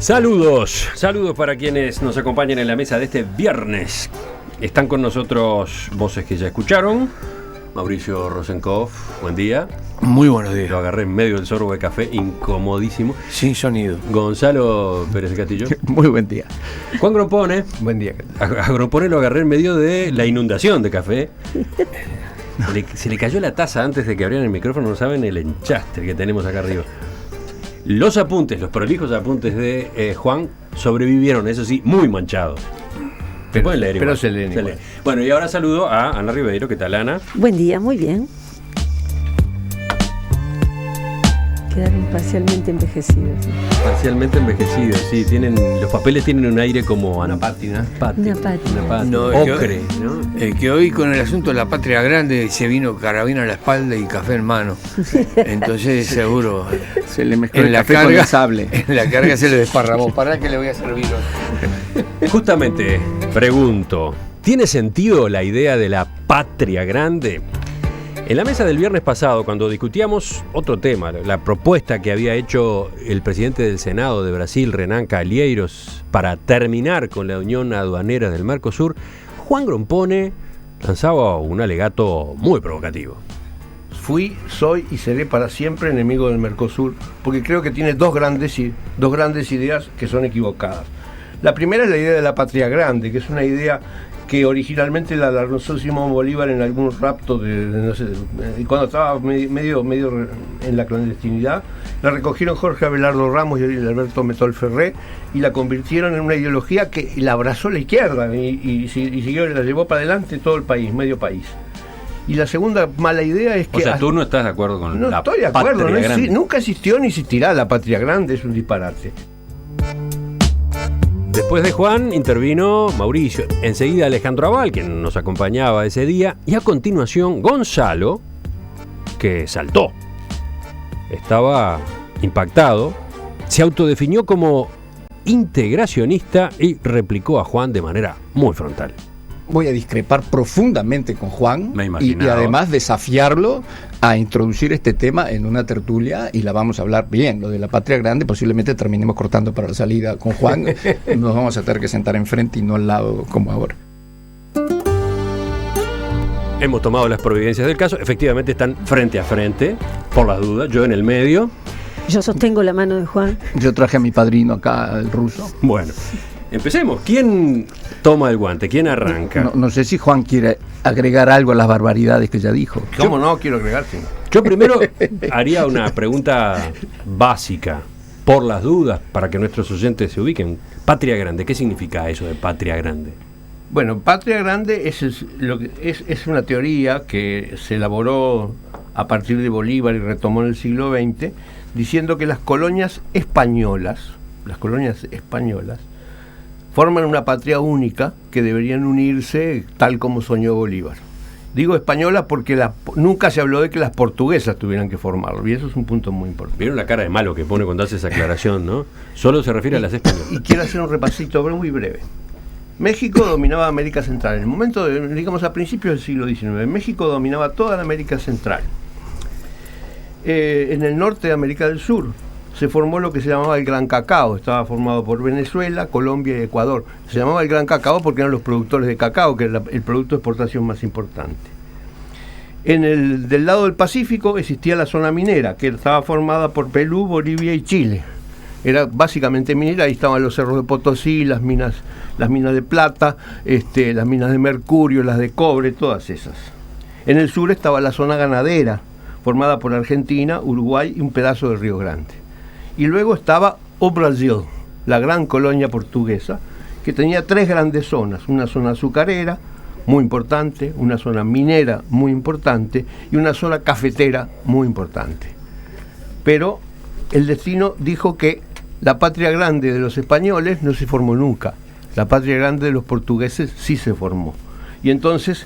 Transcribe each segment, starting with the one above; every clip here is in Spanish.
Saludos para quienes nos acompañan en la mesa de este viernes. Están con nosotros voces que ya escucharon. Mauricio Rosenkopf, buen día. Muy buenos días. Lo agarré en medio del sorbo de café, incomodísimo. Sin sonido. Gonzalo Pérez Castillo. Muy buen día. Juan Grompone. Buen día. A Grompone lo agarré en medio de la inundación de café. Se le cayó la taza antes de que abrieran el micrófono, no saben el enchastre que tenemos acá arriba. Los apuntes, los prolijos apuntes de Juan sobrevivieron, eso sí, muy manchados. Pero igual. se leen igual. Bueno, y ahora saludo a Ana Ribeiro. ¿Qué tal, Ana? Buen día, muy bien. Quedaron parcialmente envejecidos. Parcialmente envejecidos, sí. Los papeles tienen un aire como Una pátina. Una pátina. No, ocre, ¿no? El que hoy con el asunto de la patria grande se vino carabina a la espalda y café en mano. Entonces seguro Se le mezcló en el la café con carga, el sable. en la carga se le desparramó. ¿Para qué le voy a servir hoy? Justamente, pregunto, ¿tiene sentido la idea de la patria grande? En la mesa del viernes pasado, cuando discutíamos otro tema, la propuesta que había hecho el presidente del Senado de Brasil, Renan Calheiros, para terminar con la unión aduanera del Mercosur, Juan Grompone lanzaba un alegato muy provocativo. Fui, soy y seré para siempre enemigo del Mercosur, porque creo que tiene dos grandes ideas que son equivocadas. La primera es la idea de la patria grande, que es una idea que originalmente la lanzó Simón Bolívar en algún rapto cuando estaba medio en la clandestinidad. La recogieron Jorge Abelardo Ramos y Alberto Metol Ferré y la convirtieron en una ideología que la abrazó la izquierda y siguió, la llevó para adelante todo el país, medio país. Y la segunda mala idea es que... O sea, tú no estás de acuerdo con no la estoy de acuerdo, patria grande. nunca existió ni existirá la patria grande, es un disparate. Después de Juan intervino Mauricio, enseguida Alejandro Abal, quien nos acompañaba ese día, y a continuación Gonzalo, que saltó. Estaba impactado, se autodefinió como integracionista y replicó a Juan de manera muy frontal. Voy a discrepar profundamente con Juan Me y imaginaba. además desafiarlo a introducir este tema en una tertulia y la vamos a hablar bien. Lo de la patria grande posiblemente terminemos cortando para la salida con Juan. Nos vamos a tener que sentar enfrente y no al lado como ahora. Hemos tomado las providencias del caso, efectivamente están frente a frente, por las dudas, yo en el medio. Yo sostengo la mano de Juan. Yo traje a mi padrino acá, el ruso. Bueno, empecemos. ¿Quién toma el guante? ¿Quién arranca? No sé si Juan quiere agregar algo a las barbaridades que ya dijo. ¿Cómo no? Quiero agregarte. Yo primero haría una pregunta básica, por las dudas, para que nuestros oyentes se ubiquen. Patria grande, ¿qué significa eso de patria grande? Bueno, patria grande es una teoría que se elaboró a partir de Bolívar y retomó en el siglo XX, diciendo que las colonias españolas forman una patria única que deberían unirse tal como soñó Bolívar. Digo española porque nunca se habló de que las portuguesas tuvieran que formarlo, y eso es un punto muy importante. Vieron la cara de malo que pone cuando hace esa aclaración, ¿no? Solo se refiere a las españolas. Y quiero hacer un repasito muy breve. México dominaba América Central. En el momento, digamos, a principios del siglo XIX, México dominaba toda la América Central. En el norte de América del Sur se formó lo que se llamaba el Gran Cacao. Estaba formado por Venezuela, Colombia y Ecuador. Se llamaba el Gran Cacao porque eran los productores de cacao, que era el producto de exportación más importante. Del lado del Pacífico existía la zona minera, que estaba formada por Perú, Bolivia y Chile. Era básicamente minera, ahí estaban los cerros de Potosí, las minas de plata, las minas de mercurio, las de cobre, todas esas. En el sur estaba la zona ganadera, formada por Argentina, Uruguay y un pedazo de Río Grande. Y luego estaba o Brasil, la gran colonia portuguesa, que tenía tres grandes zonas: una zona azucarera, muy importante, una zona minera, muy importante, y una zona cafetera, muy importante. Pero el destino dijo que la patria grande de los españoles no se formó nunca. La patria grande de los portugueses sí se formó. Y entonces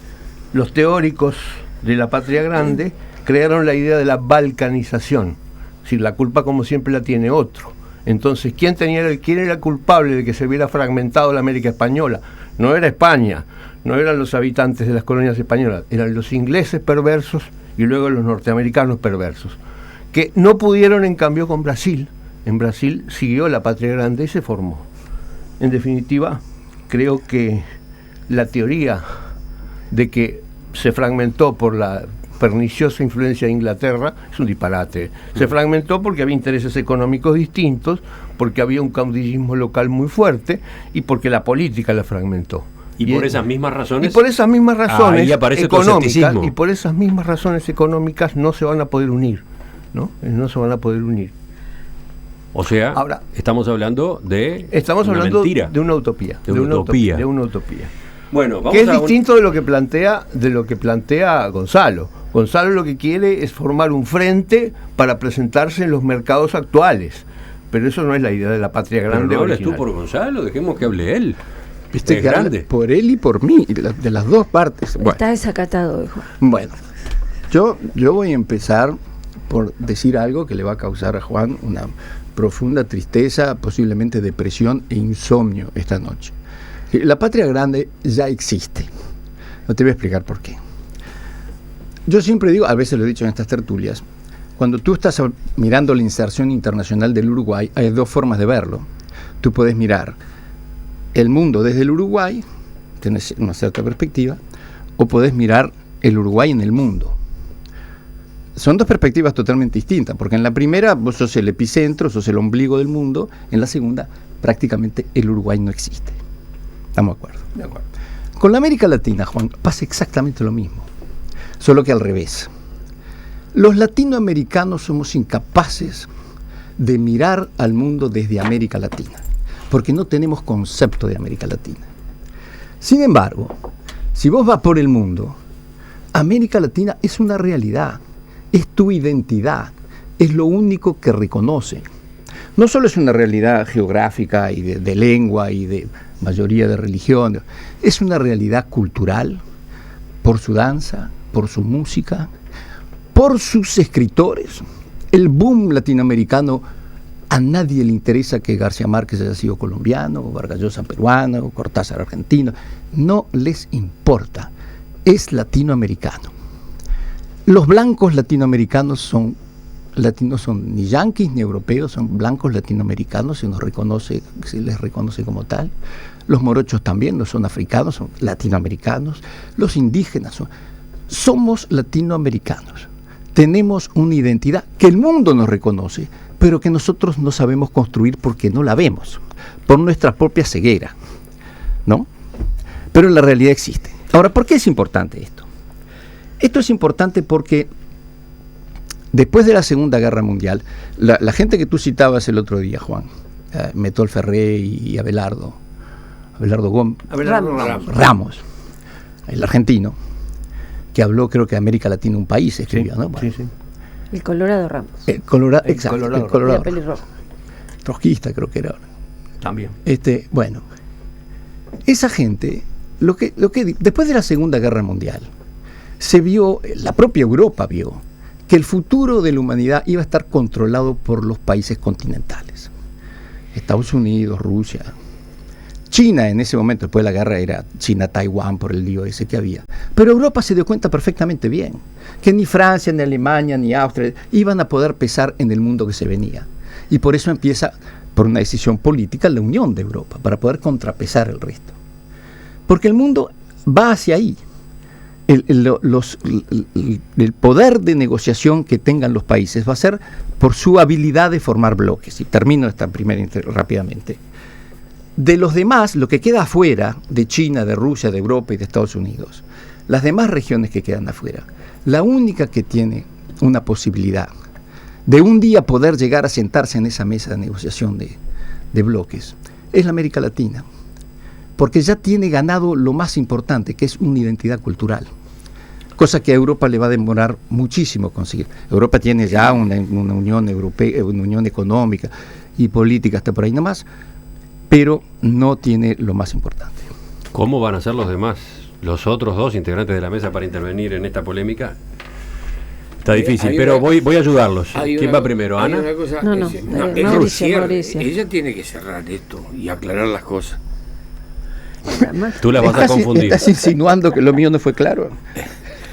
los teóricos de la patria grande crearon la idea de la balcanización. Es decir, la culpa, como siempre, la tiene otro. Entonces, ¿quién era culpable de que se hubiera fragmentado la América española? No era España, no eran los habitantes de las colonias españolas, eran los ingleses perversos y luego los norteamericanos perversos, que no pudieron, en cambio, con Brasil. en Brasil siguió la Patria Grande y se formó. En definitiva, creo que la teoría de que se fragmentó por la perniciosa influencia de Inglaterra es un disparate. Se fragmentó porque había intereses económicos distintos, porque había un caudillismo local muy fuerte y porque la política la fragmentó. Y por esas mismas razones. Y por esas mismas razones ahí aparece económicas, y por esas mismas razones económicas no se van a poder unir, ¿no? No se van a poder unir. O sea, ahora, estamos hablando de una mentira. De una utopía. De una utopía. De una utopía. Bueno, vamos que es distinto de lo que plantea Gonzalo. Gonzalo lo que quiere es formar un frente para presentarse en los mercados actuales. Pero eso no es la idea de la Patria Grande. Pero no hables tú por Gonzalo, dejemos que hable él. Viste, que grande. Por él y por mí, de las dos partes. Bueno. Está desacatado, hijo. Bueno, yo voy a empezar por decir algo que le va a causar a Juan una profunda tristeza, posiblemente depresión e insomnio esta noche. La Patria Grande ya existe. No te voy a explicar por qué. Yo siempre digo, a veces lo he dicho en estas tertulias, cuando tú estás mirando la inserción internacional del Uruguay, hay dos formas de verlo. Tú puedes mirar el mundo desde el Uruguay, tienes una cierta perspectiva, o puedes mirar el Uruguay en el mundo. Son dos perspectivas totalmente distintas, porque en la primera vos sos el epicentro, sos el ombligo del mundo, en la segunda prácticamente el Uruguay no existe. ¿Estamos de acuerdo? De acuerdo. Con la América Latina, Juan, pasa exactamente lo mismo, solo que al revés. Los latinoamericanos somos incapaces de mirar al mundo desde América Latina, porque no tenemos concepto de América Latina. Sin embargo, si vos vas por el mundo, América Latina es una realidad, es tu identidad, es lo único que reconoce. No solo es una realidad geográfica y de lengua y de mayoría de religión, es una realidad cultural, por su danza, por su música, por sus escritores. El boom latinoamericano, a nadie le interesa que García Márquez haya sido colombiano, o Vargas Llosa peruano, o Cortázar argentino, no les importa, es latinoamericano. Los blancos latinoamericanos son ni yanquis ni europeos, son blancos latinoamericanos, se les reconoce como tal. Los morochos también no son africanos, son latinoamericanos. Los indígenas somos latinoamericanos. Tenemos una identidad que el mundo nos reconoce, pero que nosotros no sabemos construir porque no la vemos, por nuestra propia ceguera, ¿no? Pero la realidad existe. Ahora, ¿por qué es importante esto? Esto es importante porque después de la Segunda Guerra Mundial, la gente que tú citabas el otro día, Juan, Metol Ferré y Abelardo Ramos, el argentino, que habló, creo que América Latina un país, escribió, sí, ¿no? Bueno, sí. El Colorado Ramos. El Colorado. Pelirrojo. Trotskista creo que era. También. Bueno, esa gente, lo que después de la Segunda Guerra Mundial, se vio, la propia Europa vio, que el futuro de la humanidad iba a estar controlado por los países continentales. Estados Unidos, Rusia, China en ese momento, después de la guerra, era China-Taiwán por el lío ese que había. Pero Europa se dio cuenta perfectamente bien que ni Francia, ni Alemania, ni Austria iban a poder pesar en el mundo que se venía. Y por eso empieza, por una decisión política, la unión de Europa, para poder contrapesar el resto. Porque el mundo va hacia ahí. El poder de negociación que tengan los países va a ser por su habilidad de formar bloques. Y termino esta primera rápidamente. De los demás, lo que queda afuera, de China, de Rusia, de Europa y de Estados Unidos, las demás regiones que quedan afuera, la única que tiene una posibilidad de un día poder llegar a sentarse en esa mesa de negociación de bloques es la América Latina. Porque ya tiene ganado lo más importante, que es una identidad cultural. Cosa que a Europa le va a demorar muchísimo conseguir. Europa tiene ya una unión europea, una unión económica y política hasta por ahí nomás, pero no tiene lo más importante. ¿Cómo van a ser los demás, los otros dos integrantes de la mesa para intervenir en esta polémica? Está difícil, pero voy a ayudarlos. ¿Quién va primero, Ana? Mauricio. Ella tiene que cerrar esto y aclarar las cosas. Tú las vas a confundir. ¿Estás insinuando que lo mío no fue claro?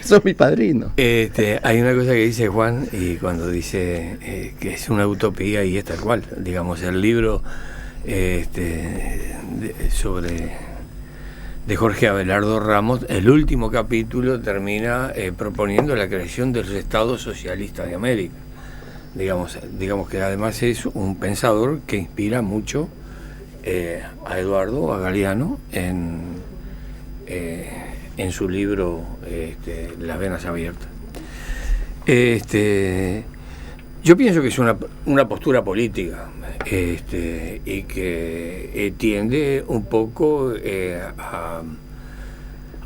Sos mi padrino. Hay una cosa que dice Juan, y cuando dice que es una utopía, y es tal cual. Digamos, el libro de Jorge Abelardo Ramos, el último capítulo termina proponiendo la creación de los estados socialistas de América. Digamos que además es un pensador que inspira mucho a Eduardo, a Galeano, en su libro Las venas abiertas. Yo pienso que es una postura política, y que tiende un poco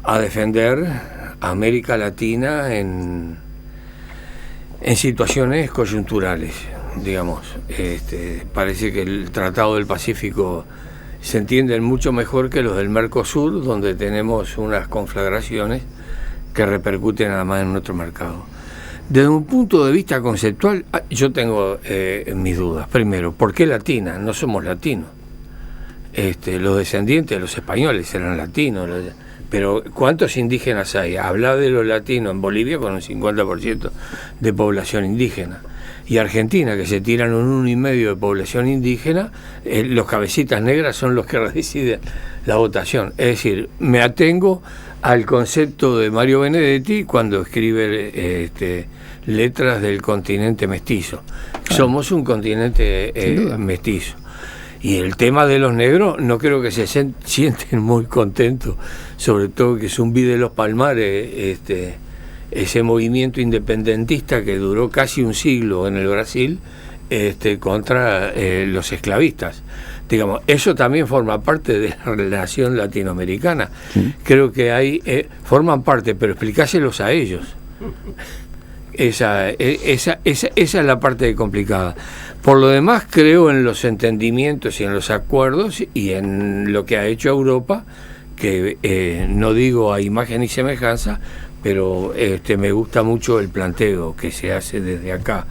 a defender a América Latina en situaciones coyunturales, digamos. Parece que el Tratado del Pacífico se entienden mucho mejor que los del Mercosur, donde tenemos unas conflagraciones que repercuten además en nuestro mercado. Desde un punto de vista conceptual, yo tengo mis dudas. Primero, ¿por qué latina? No somos latinos. Los descendientes de los españoles eran latinos, pero ¿cuántos indígenas hay? Habla de los latinos en Bolivia con un 50% de población indígena. Y Argentina, que se tiran un 1,5% de población indígena, los cabecitas negras son los que deciden la votación. Es decir, me atengo al concepto de Mario Benedetti cuando escribe letras del continente mestizo. Somos un continente mestizo. Y el tema de los negros, no creo que se sienten muy contentos, sobre todo que Zumbi de los Palmares, ese movimiento independentista que duró casi un siglo en el Brasil, contra los esclavistas. Digamos, eso también forma parte de la relación latinoamericana. Sí. Creo que forman parte, pero explicáselos a ellos. Esa es la parte complicada. Por lo demás, creo en los entendimientos y en los acuerdos y en lo que ha hecho Europa, que no digo a imagen y semejanza, pero me gusta mucho el planteo que se hace desde acá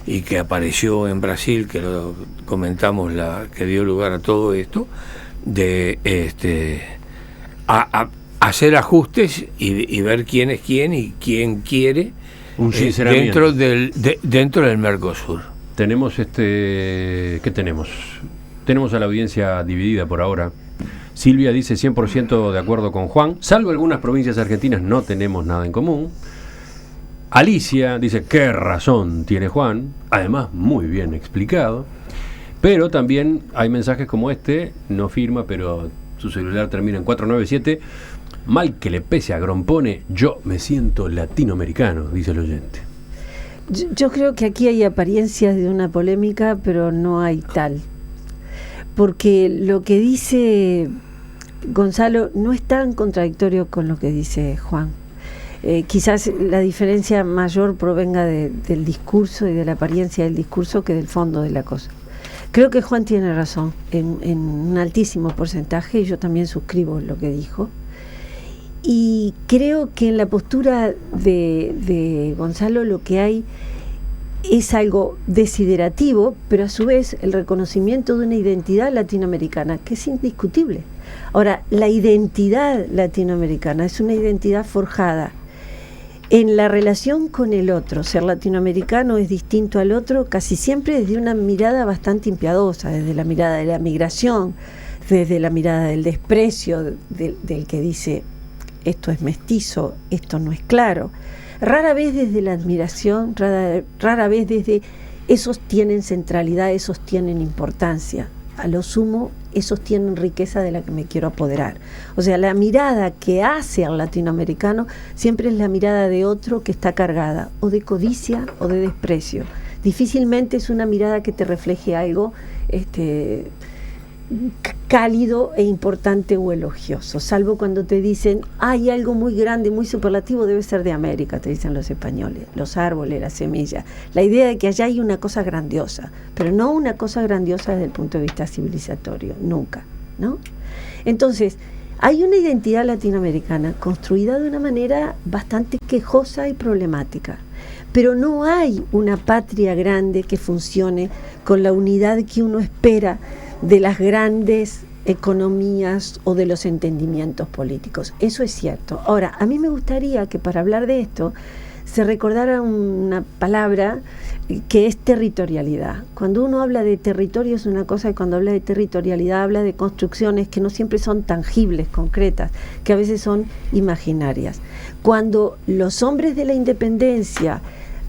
y que apareció en Brasil, que lo comentamos, que dio lugar a todo esto, de hacer ajustes y ver quién es quién y quién quiere dentro del Mercosur. Tenemos ¿qué tenemos? Tenemos a la audiencia dividida por ahora. Silvia dice 100% de acuerdo con Juan, salvo algunas provincias argentinas no tenemos nada en común. Alicia dice, qué razón tiene Juan, además muy bien explicado, pero también hay mensajes como no firma, pero su celular termina en 497, mal que le pese a Grompone, yo me siento latinoamericano, dice el oyente. Yo creo que aquí hay apariencias de una polémica, pero no hay tal, porque lo que dice Gonzalo no es tan contradictorio con lo que dice Juan. Quizás la diferencia mayor provenga del discurso y de la apariencia del discurso que del fondo de la cosa. Creo que Juan tiene razón en un altísimo porcentaje, y yo también suscribo lo que dijo. Y creo que en la postura de Gonzalo lo que hay es algo desiderativo, pero a su vez el reconocimiento de una identidad latinoamericana que es indiscutible. Ahora, la identidad latinoamericana es una identidad forjada en la relación con el otro. Ser latinoamericano es distinto al otro casi siempre desde una mirada bastante impiedosa, desde la mirada de la migración, desde la mirada del desprecio del que dice esto es mestizo, esto no es claro. Rara vez desde la admiración, rara vez desde esos tienen centralidad, esos tienen importancia. A lo sumo, esos tienen riqueza de la que me quiero apoderar. O sea, la mirada que hace al latinoamericano siempre es la mirada de otro que está cargada o de codicia o de desprecio. Difícilmente es una mirada que te refleje algo cálido e importante o elogioso, salvo cuando te dicen hay algo muy grande, muy superlativo, debe ser de América, te dicen los españoles, los árboles, las semillas, la idea de que allá hay una cosa grandiosa, pero no una cosa grandiosa desde el punto de vista civilizatorio, nunca, ¿no? Entonces, hay una identidad latinoamericana construida de una manera bastante quejosa y problemática, pero no hay una patria grande que funcione con la unidad que uno espera de las grandes economías o de los entendimientos políticos. Eso es cierto. Ahora, a mí me gustaría que para hablar de esto se recordara una palabra que es territorialidad. Cuando uno habla de territorio es una cosa, y cuando habla de territorialidad habla de construcciones que no siempre son tangibles, concretas, que a veces son imaginarias. Cuando los hombres de la independencia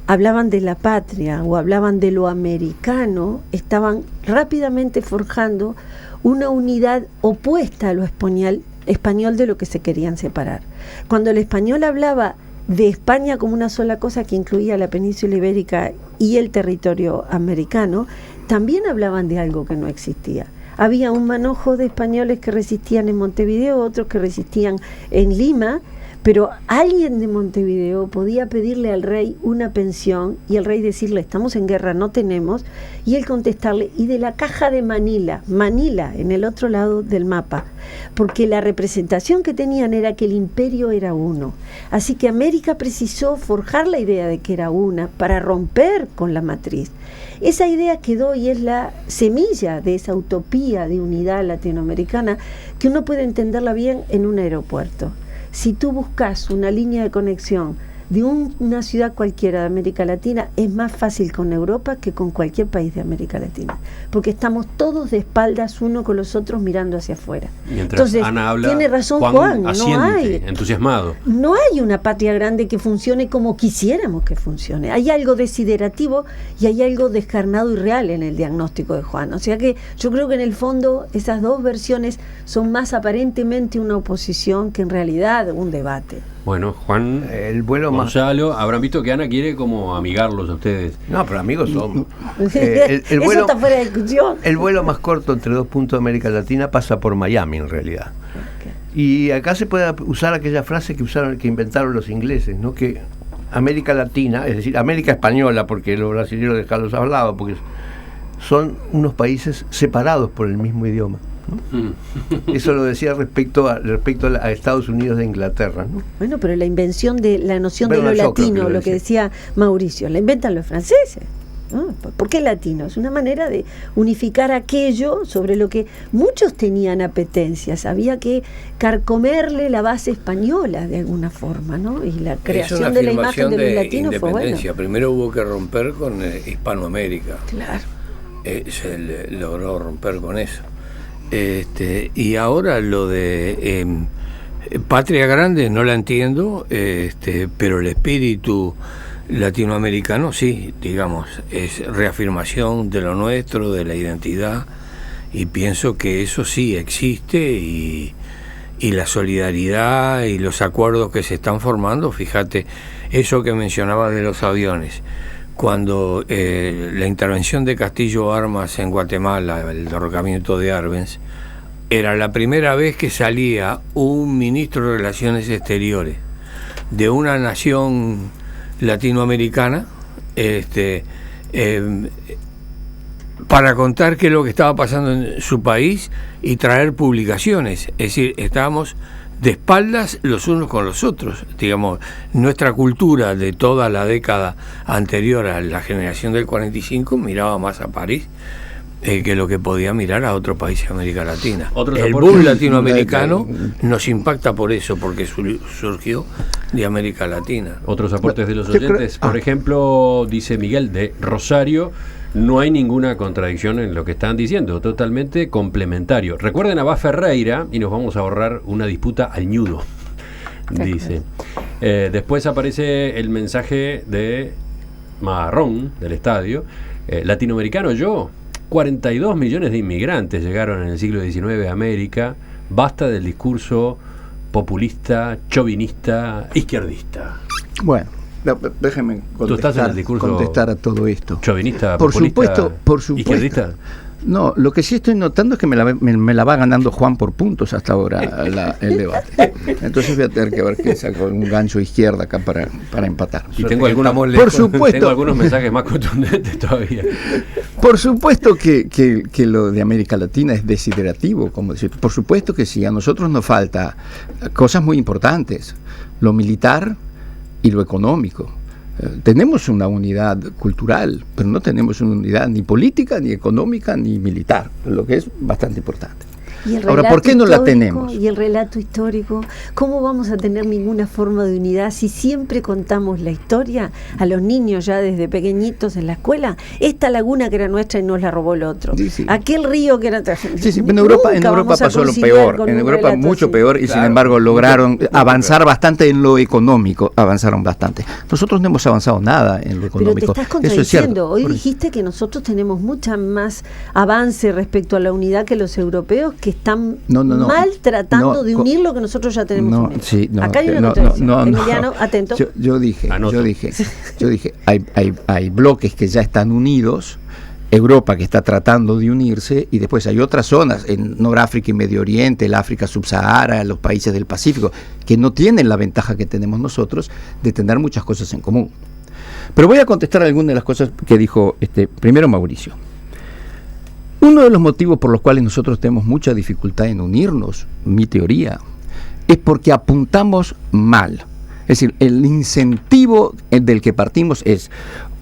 hablaban de la patria o hablaban de lo americano, estaban rápidamente forjando una unidad opuesta a lo español de lo que se querían separar. Cuando el español hablaba de España como una sola cosa que incluía la península ibérica y el territorio americano, también hablaban de algo que no existía. Había un manojo de españoles que resistían en Montevideo, otros que resistían en Lima, pero alguien de Montevideo podía pedirle al rey una pensión y el rey decirle, estamos en guerra, no tenemos, y él contestarle, y de la caja de Manila, en el otro lado del mapa, porque la representación que tenían era que el imperio era uno. Así que América precisó forjar la idea de que era una para romper con la matriz. Esa idea quedó y es la semilla de esa utopía de unidad latinoamericana que uno puede entenderla bien en un aeropuerto. Si tú buscas una línea de conexión de una ciudad cualquiera de América Latina, es más fácil con Europa que con cualquier país de América Latina, porque estamos todos de espaldas uno con los otros mirando hacia afuera. Mientras Entonces, Ana habla, tiene razón Juan, asiente, no hay, entusiasmado. No hay una patria grande que funcione como quisiéramos que funcione. Hay algo desiderativo y hay algo descarnado y real en el diagnóstico de Juan. O sea que yo creo que en el fondo esas dos versiones son más aparentemente una oposición que en realidad un debate. Bueno, Juan, el vuelo Gonzalo, habrán visto que Ana quiere como amigarlos a ustedes. No, pero amigos somos. Eso vuelo, está fuera de discusión. El vuelo más corto entre dos puntos de América Latina pasa por Miami, en realidad. Okay. Y acá se puede usar aquella frase que inventaron los ingleses, ¿no? Que América Latina, es decir, América Española, porque los brasileños de Carlos hablaba, porque son unos países separados por el mismo idioma, ¿no? Eso lo decía respecto a Estados Unidos de Inglaterra, ¿no? Bueno, pero la invención de la noción de lo latino, lo que decía Mauricio, la inventan los franceses, ¿no? ¿Por qué latino? Es una manera de unificar aquello sobre lo que muchos tenían apetencias. Había que carcomerle la base española de alguna forma, ¿no? Y la creación de la imagen de los latinos fue bueno. Primero hubo que romper con Hispanoamérica. Claro. Se logró romper con eso. Y ahora lo de Patria Grande no la entiendo, pero el espíritu latinoamericano sí, digamos, es reafirmación de lo nuestro, de la identidad, y pienso que eso sí existe, y la solidaridad y los acuerdos que se están formando. Fíjate, eso que mencionaba de los aviones, cuando la intervención de Castillo Armas en Guatemala, el derrocamiento de Arbenz, era la primera vez que salía un ministro de Relaciones Exteriores de una nación latinoamericana para contar qué es lo que estaba pasando en su país y traer publicaciones. Es decir, estábamos de espaldas los unos con los otros. Digamos, nuestra cultura de toda la década anterior a la generación del 45 miraba más a París que lo que podía mirar a otro país de América Latina. El boom latinoamericano nos impacta por eso, porque surgió de América Latina. Otros aportes de los oyentes, por ejemplo, dice Miguel de Rosario: no hay ninguna contradicción en lo que están diciendo, totalmente complementario. Recuerden a Bá Ferreira y nos vamos a ahorrar una disputa al ñudo, dice. Después aparece el mensaje de Marrón, del estadio. Latinoamericano yo, 42 millones de inmigrantes llegaron en el siglo XIX a América. Basta del discurso populista, chauvinista, izquierdista. Bueno, déjeme contestar a todo esto. ¿Chauvinista, por populista, supuesto, izquierdista? No, lo que sí estoy notando es que me la va ganando Juan por puntos hasta ahora el debate. Entonces voy a tener que ver que saco un gancho izquierda acá para empatar. Y tengo algunos mensajes más contundentes todavía. Por supuesto que lo de América Latina es desiderativo, como decir. Por supuesto que sí, a nosotros nos falta cosas muy importantes, lo militar y lo económico. Tenemos una unidad cultural, pero no tenemos una unidad ni política, ni económica, ni militar, lo que es bastante importante. Ahora, ¿por qué no la tenemos? Y el relato histórico, ¿cómo vamos a tener ninguna forma de unidad si siempre contamos la historia a los niños ya desde pequeñitos en la escuela? Esta laguna que era nuestra y nos la robó el otro. Sí, sí. Aquel río que era... Sí, sí, en Europa pasó lo peor, en Europa mucho peor, y sin embargo lograron avanzar bastante en lo económico, avanzaron bastante. Nosotros no hemos avanzado nada en lo económico. Pero te estás contradiciendo. Hoy dijiste que nosotros tenemos mucha más avance respecto a la unidad que los europeos, que están mal tratando de unir lo que nosotros ya tenemos unido. Sí, acá hay una contradicción. Emiliano, atento. Yo dije, hay bloques que ya están unidos, Europa que está tratando de unirse, y después hay otras zonas en Noráfrica y Medio Oriente, el África subsahara, los países del Pacífico, que no tienen la ventaja que tenemos nosotros de tener muchas cosas en común. Pero voy a contestar algunas de las cosas que dijo primero Mauricio. Uno de los motivos por los cuales nosotros tenemos mucha dificultad en unirnos, mi teoría, es porque apuntamos mal. Es decir, el incentivo del que partimos es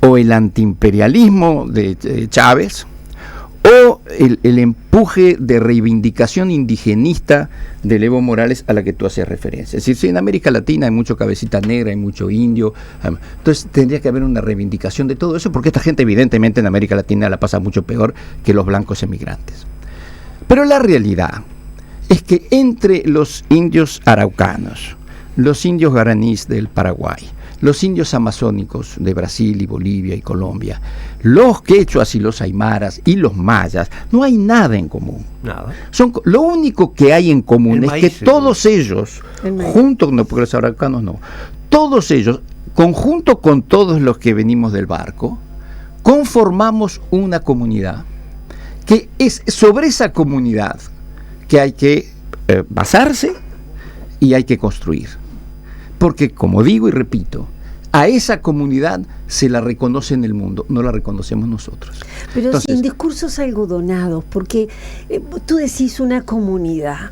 o el antiimperialismo de Chávez, o el empuje de reivindicación indigenista de Evo Morales a la que tú haces referencia. Es decir, si en América Latina hay mucho cabecita negra, hay mucho indio, entonces tendría que haber una reivindicación de todo eso, porque esta gente evidentemente en América Latina la pasa mucho peor que los blancos emigrantes. Pero la realidad es que entre los indios araucanos, los indios guaraníes del Paraguay, los indios amazónicos de Brasil y Bolivia y Colombia, los quechuas y los aymaras y los mayas, no hay nada en común. Nada. Lo único que hay en común es que todos ellos, junto, no, porque los araucanos no, todos ellos, conjunto con todos los que venimos del barco, conformamos una comunidad, que es sobre esa comunidad que hay que basarse y hay que construir. Porque, como digo y repito, a esa comunidad se la reconoce en el mundo, no la reconocemos nosotros. Pero entonces, sin discursos algodonados, porque tú decís una comunidad,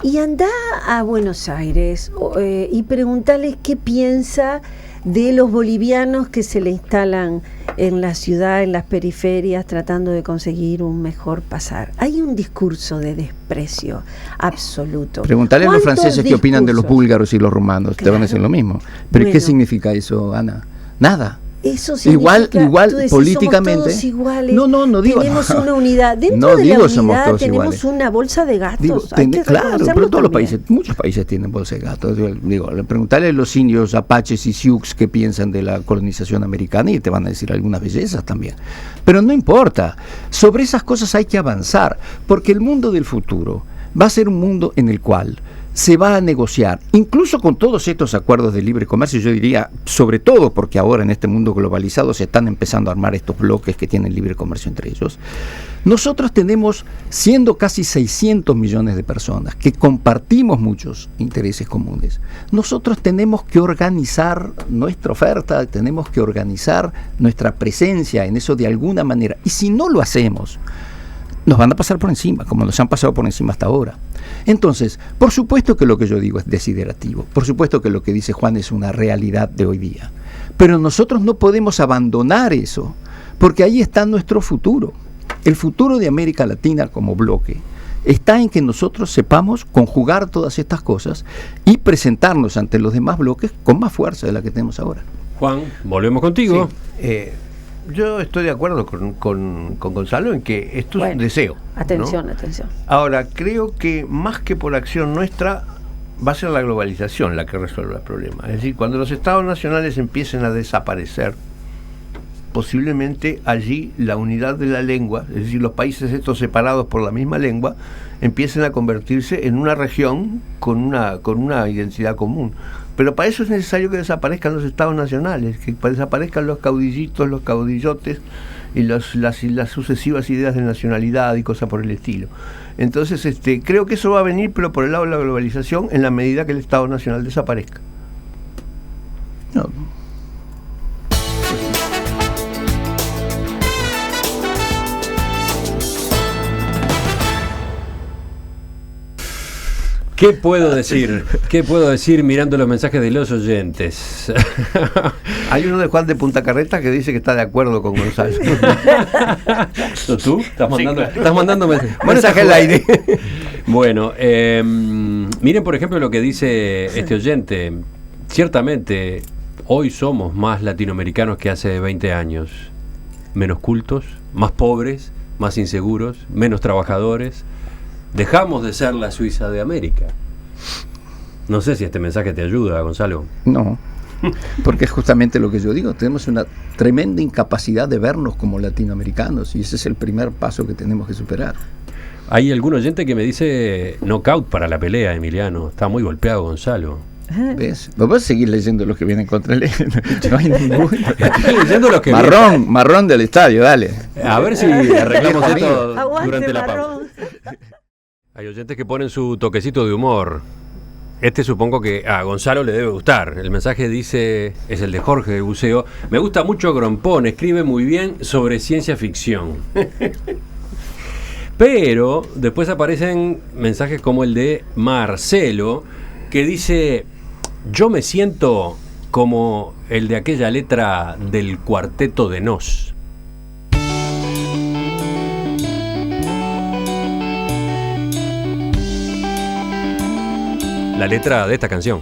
y anda a Buenos Aires y preguntarles qué piensa de los bolivianos que se le instalan en la ciudad, en las periferias, tratando de conseguir un mejor pasar. Hay un discurso de desprecio absoluto. Preguntale a los franceses qué opinan de los búlgaros y los romanos, te van a decir lo mismo. Pero ¿qué significa eso, Ana? Nada. Eso igual decís, políticamente. Somos todos iguales, no digo. Tenemos una unidad. Dentro de la unidad tenemos iguales. Una bolsa de gatos. Claro, pero todos los países, muchos países tienen bolsa de gatos. Digo, preguntarle a los indios apaches y sioux qué piensan de la colonización americana y te van a decir algunas bellezas también. Pero no importa. Sobre esas cosas hay que avanzar, porque el mundo del futuro va a ser un mundo en el cual se va a negociar, incluso con todos estos acuerdos de libre comercio, yo diría, sobre todo porque ahora en este mundo globalizado se están empezando a armar estos bloques que tienen libre comercio entre ellos. Nosotros tenemos, siendo casi 600 millones de personas, que compartimos muchos intereses comunes, nosotros tenemos que organizar nuestra oferta, tenemos que organizar nuestra presencia en eso de alguna manera, y si no lo hacemos, nos van a pasar por encima, como nos han pasado por encima hasta ahora. Entonces, por supuesto que lo que yo digo es desiderativo, por supuesto que lo que dice Juan es una realidad de hoy día, pero nosotros no podemos abandonar eso, porque ahí está nuestro futuro. El futuro de América Latina como bloque está en que nosotros sepamos conjugar todas estas cosas y presentarnos ante los demás bloques con más fuerza de la que tenemos ahora. Juan, volvemos contigo. Sí, yo estoy de acuerdo con Gonzalo en que esto es un deseo. Atención. Ahora, creo que más que por acción nuestra, va a ser la globalización la que resuelva el problema. Es decir, cuando los estados nacionales empiecen a desaparecer, posiblemente allí la unidad de la lengua, es decir, los países estos separados por la misma lengua, empiecen a convertirse en una región con una identidad común. Pero para eso es necesario que desaparezcan los estados nacionales, que desaparezcan los caudillitos, los caudillotes y las sucesivas ideas de nacionalidad y cosas por el estilo. Entonces, creo que eso va a venir, pero por el lado de la globalización, en la medida que el estado nacional desaparezca. No. ¿Qué puedo decir? ¿Qué puedo decir mirando los mensajes de los oyentes? Hay uno de Juan de Punta Carreta que dice que está de acuerdo con Gonzalo. ¿Tú? ¿Estás mandando, sí, claro. ¿Estás mandando mensaje al aire? Bueno, miren por ejemplo lo que dice este oyente. Ciertamente, hoy somos más latinoamericanos que hace 20 años. Menos cultos, más pobres, más inseguros, menos trabajadores. Dejamos de ser la Suiza de América. No sé si este mensaje te ayuda, Gonzalo. No, porque es justamente lo que yo digo. Tenemos una tremenda incapacidad de vernos como latinoamericanos y ese es el primer paso que tenemos que superar. Hay algún oyente que me dice knockout para la pelea, Emiliano. Está muy golpeado, Gonzalo. ¿Ves? Vos vas a seguir leyendo los que vienen contra él. No hay ninguno. Estoy leyendo los que Marrón del estadio, dale. A ver si arreglamos esto Aguante, durante la pausa. Hay oyentes que ponen su toquecito de humor. Este supongo que a Gonzalo le debe gustar. El mensaje dice, es el de Jorge de Buceo. Me gusta mucho Grompón, escribe muy bien sobre ciencia ficción. Pero después aparecen mensajes como el de Marcelo, que dice, yo me siento como el de aquella letra del Cuarteto de Nos. La letra de esta canción.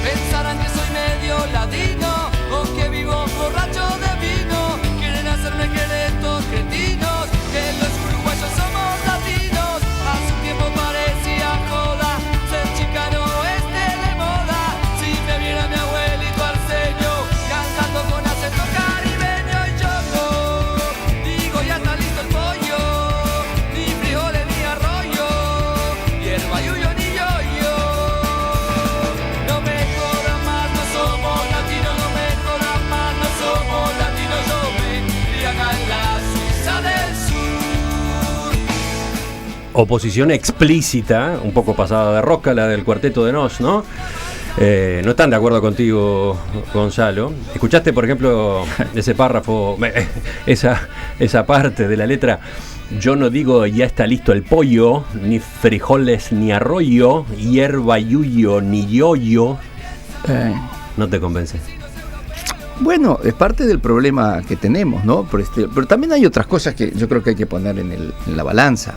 Pensarán que soy medio ladino o que vivo borracho de vino. Quieren hacerme esqueletos cretinos, que los uruguayos somos latinos. Hace un tiempo parecía joda, ser chicano es de moda. Si me viera mi abuelito Arsenio cantando con acento caribeño y yo no digo ya está listo el pollo, ni frijoles ni arroyo, hierba yuyo ni yo-yo. No me jodan más, no somos latinos, no me jodan más, no somos latinos. Yo me crié acá en la Suiza del Sur. Oposición explícita, un poco pasada de rosca, la del Cuarteto de Nos, ¿no? No están de acuerdo contigo, Gonzalo. ¿Escuchaste, por ejemplo, ese párrafo, esa parte de la letra? Yo no digo ya está listo el pollo, ni frijoles ni arroyo, hierba yuyo ni yoyo. No te convence. Bueno, es parte del problema que tenemos, ¿no? Pero también hay otras cosas que yo creo que hay que poner en la balanza.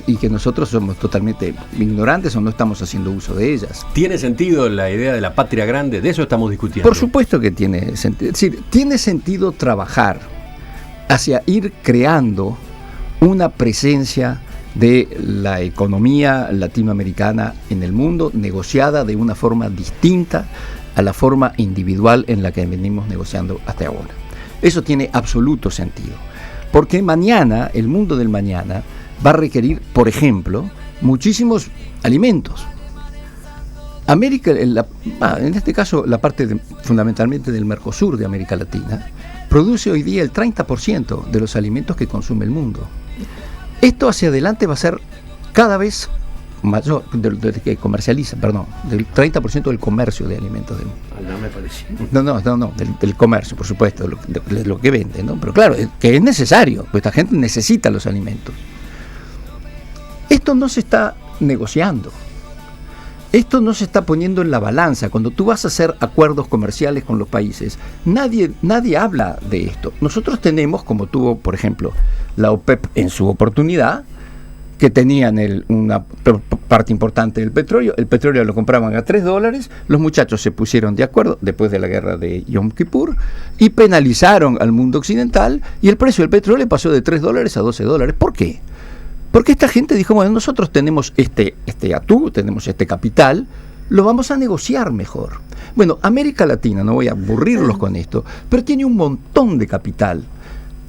Y que nosotros somos totalmente ignorantes o no estamos haciendo uso de ellas. ¿Tiene sentido la idea de la patria grande? De eso estamos discutiendo. Por supuesto que tiene sentido. Es decir, tiene sentido trabajar hacia ir creando una presencia de la economía latinoamericana en el mundo, negociada de una forma distinta a la forma individual en la que venimos negociando hasta ahora. Eso tiene absoluto sentido. Porque mañana, el mundo del mañana, va a requerir, por ejemplo, muchísimos alimentos. América, en este caso la parte fundamentalmente del Mercosur de América Latina, produce hoy día el 30% de los alimentos que consume el mundo. Esto hacia adelante va a ser cada vez mayor, que comercializa, perdón, del 30% del comercio de alimentos del mundo. No me parece. No, del comercio, por supuesto, de lo que vende, ¿no? Pero claro, que es necesario, pues esta gente necesita los alimentos. Esto no se está negociando. Esto no se está poniendo en la balanza. Cuando tú vas a hacer acuerdos comerciales con los países, nadie habla de esto. Nosotros tenemos, como tuvo, por ejemplo, la OPEP en su oportunidad, que tenían una parte importante del petróleo. El petróleo lo compraban a $3. Los muchachos se pusieron de acuerdo después de la guerra de Yom Kippur y penalizaron al mundo occidental y el precio del petróleo pasó de $3 a $12. ¿Por qué? Porque esta gente dijo, bueno, nosotros tenemos este atún, tenemos este capital, lo vamos a negociar mejor. Bueno, América Latina, no voy a aburrirlos con esto, pero tiene un montón de capital,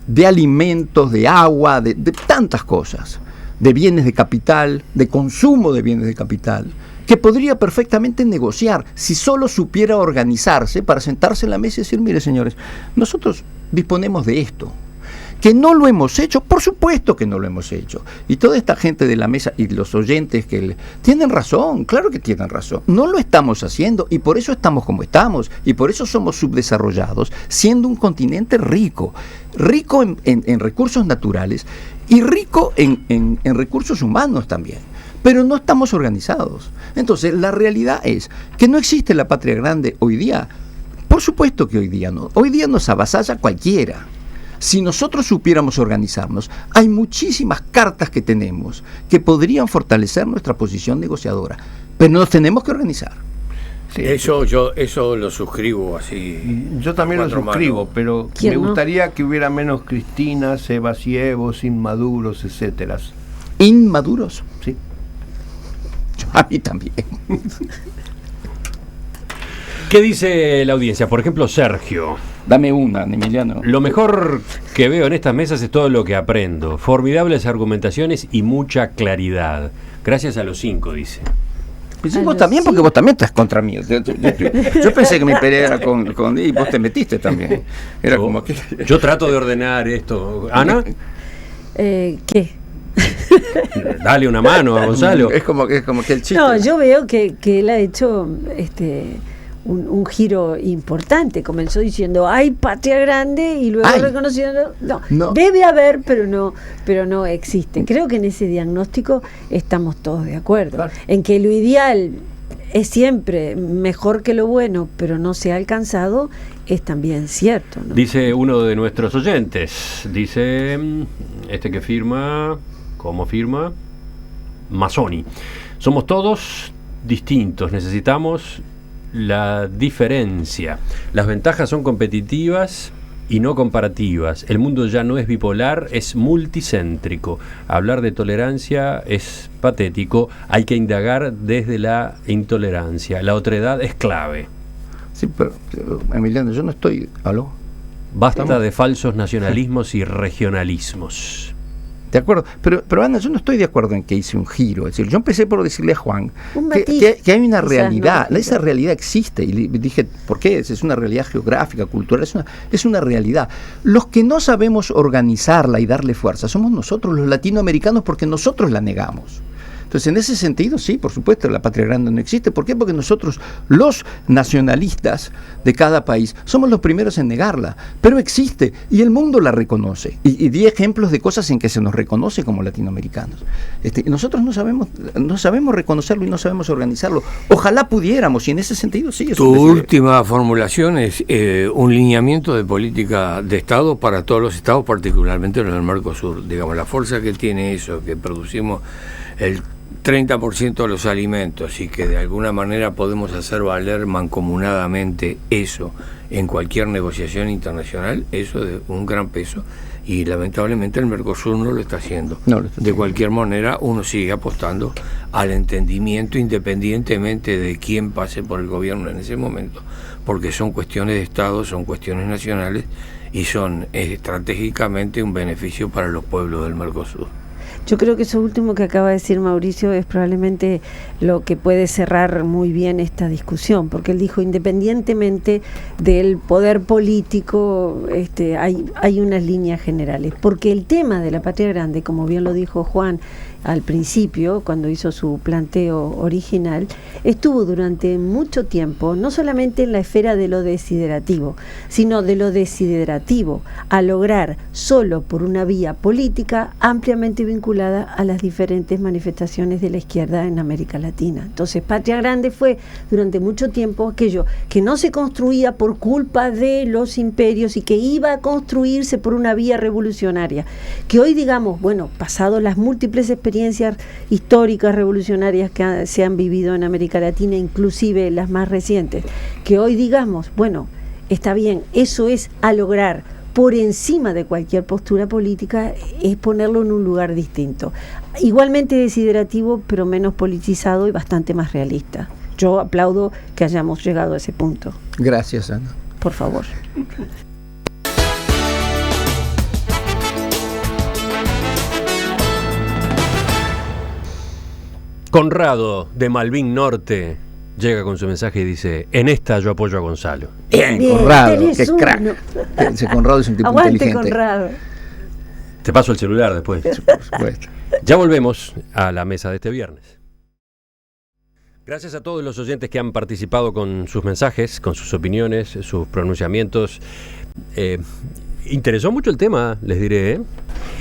de alimentos, de agua, de tantas cosas, de bienes de capital, de consumo de bienes de capital, que podría perfectamente negociar si solo supiera organizarse para sentarse en la mesa y decir, mire señores, nosotros disponemos de esto. ¿Que no lo hemos hecho? Por supuesto que no lo hemos hecho. Y toda esta gente de la mesa y los oyentes tienen razón, claro que tienen razón. No lo estamos haciendo y por eso estamos como estamos y por eso somos subdesarrollados, siendo un continente rico en recursos naturales y rico en recursos humanos también. Pero no estamos organizados. Entonces, la realidad es que no existe la patria grande hoy día. Por supuesto que hoy día no. Hoy día nos avasalla cualquiera. Si nosotros supiéramos organizarnos, hay muchísimas cartas que tenemos que podrían fortalecer nuestra posición negociadora, pero nos tenemos que organizar. Sí, eso lo suscribo así. Yo también lo suscribo, manos. pero me gustaría que hubiera menos Cristinas, Evas y Evos, inmaduros, etcétera. ¿Inmaduros? Sí. A mí también. ¿Qué dice la audiencia? Por ejemplo, Sergio. Dame una, Emiliano. Lo mejor que veo en estas mesas es todo lo que aprendo. Formidables argumentaciones y mucha claridad. Gracias a los 5, dice. Pues vos también, porque vos también estás contra mí. Yo pensé que mi pelea era con y vos te metiste también. Era como que... Yo trato de ordenar esto. ¿Ana? ¿Qué? Dale una mano a Gonzalo. Es como que el chiste. No, yo veo que él ha hecho un giro importante. Comenzó diciendo hay patria grande y luego reconociendo no, debe haber, pero no existe. Creo que en ese diagnóstico estamos todos de acuerdo. Claro. En que lo ideal es siempre mejor que lo bueno, pero no se ha alcanzado, es también cierto, ¿no? Dice uno de nuestros oyentes, dice que firma, ¿cómo firma? Mazzoni. Somos todos distintos, necesitamos la diferencia. Las ventajas son competitivas y no comparativas. El mundo ya no es bipolar, es multicéntrico. Hablar de tolerancia es patético. Hay que indagar desde la intolerancia. La otredad es clave. Sí, pero Emiliano, yo no estoy... ¿Aló? Basta de falsos nacionalismos y regionalismos. De acuerdo, pero Ana, yo no estoy de acuerdo en que hice un giro. Es decir, yo empecé por decirle a Juan que hay una realidad, esa realidad existe, y le dije, ¿por qué? Es una realidad geográfica, cultural, es una realidad. Los que no sabemos organizarla y darle fuerza somos nosotros, los latinoamericanos, porque nosotros la negamos. Entonces, en ese sentido, sí, por supuesto, la patria grande no existe. ¿Por qué? Porque nosotros, los nacionalistas de cada país, somos los primeros en negarla, pero existe y el mundo la reconoce. Y di ejemplos de cosas en que se nos reconoce como latinoamericanos. Nosotros no sabemos reconocerlo y no sabemos organizarlo. Ojalá pudiéramos, y en ese sentido, sí. Tu última formulación es un lineamiento de política de Estado para todos los estados, particularmente los del Mercosur. Digamos, la fuerza que tiene eso, que producimos el 30% de los alimentos y que de alguna manera podemos hacer valer mancomunadamente eso en cualquier negociación internacional, eso es de un gran peso, y lamentablemente el Mercosur no lo está haciendo. De cualquier manera, uno sigue apostando al entendimiento independientemente de quién pase por el gobierno en ese momento, porque son cuestiones de Estado, son cuestiones nacionales y son estratégicamente un beneficio para los pueblos del Mercosur. Yo creo que eso último que acaba de decir Mauricio es probablemente lo que puede cerrar muy bien esta discusión, porque él dijo, independientemente del poder político, hay unas líneas generales, porque el tema de la patria grande, como bien lo dijo Juan al principio, cuando hizo su planteo original, estuvo durante mucho tiempo, no solamente en la esfera de lo desiderativo, sino de lo desiderativo a lograr solo por una vía política ampliamente vinculada a las diferentes manifestaciones de la izquierda en América Latina. Entonces, patria grande fue durante mucho tiempo aquello que no se construía por culpa de los imperios y que iba a construirse por una vía revolucionaria, que hoy digamos, bueno, pasado las múltiples experiencias históricas revolucionarias que se han vivido en América Latina, inclusive las más recientes, que hoy digamos, bueno, está bien, eso es a lograr por encima de cualquier postura política, es ponerlo en un lugar distinto, igualmente desiderativo, pero menos politizado y bastante más realista. Yo aplaudo que hayamos llegado a ese punto. Gracias, Ana. Por favor. Conrado de Malvin Norte llega con su mensaje y dice: en esta yo apoyo a Gonzalo. Bien, Conrado, qué crack. Ese Conrado es un tipo Aguante, inteligente. Conrado. Te paso el celular después. Por supuesto. Ya volvemos a la mesa de este viernes. Gracias a todos los oyentes que han participado con sus mensajes, con sus opiniones, sus pronunciamientos. Interesó mucho el tema, les diré, ¿eh?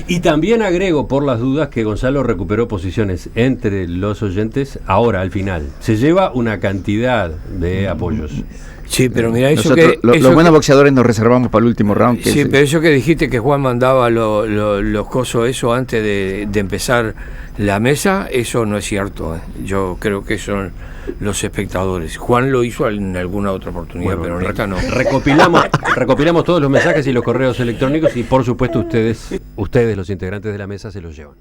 Y también agrego por las dudas que Gonzalo recuperó posiciones entre los oyentes ahora al final. Se lleva una cantidad de apoyos. Sí, pero mira, eso Nosotros, que... los buenos boxeadores nos reservamos para el último round. Sí, pero eso que dijiste que Juan mandaba los cosos, eso antes de empezar la mesa, eso no es cierto. Yo creo que son los espectadores. Juan lo hizo en alguna otra oportunidad, pero en esta no. Recopilamos todos los mensajes y los correos electrónicos y por supuesto ustedes los integrantes de la mesa se los llevan.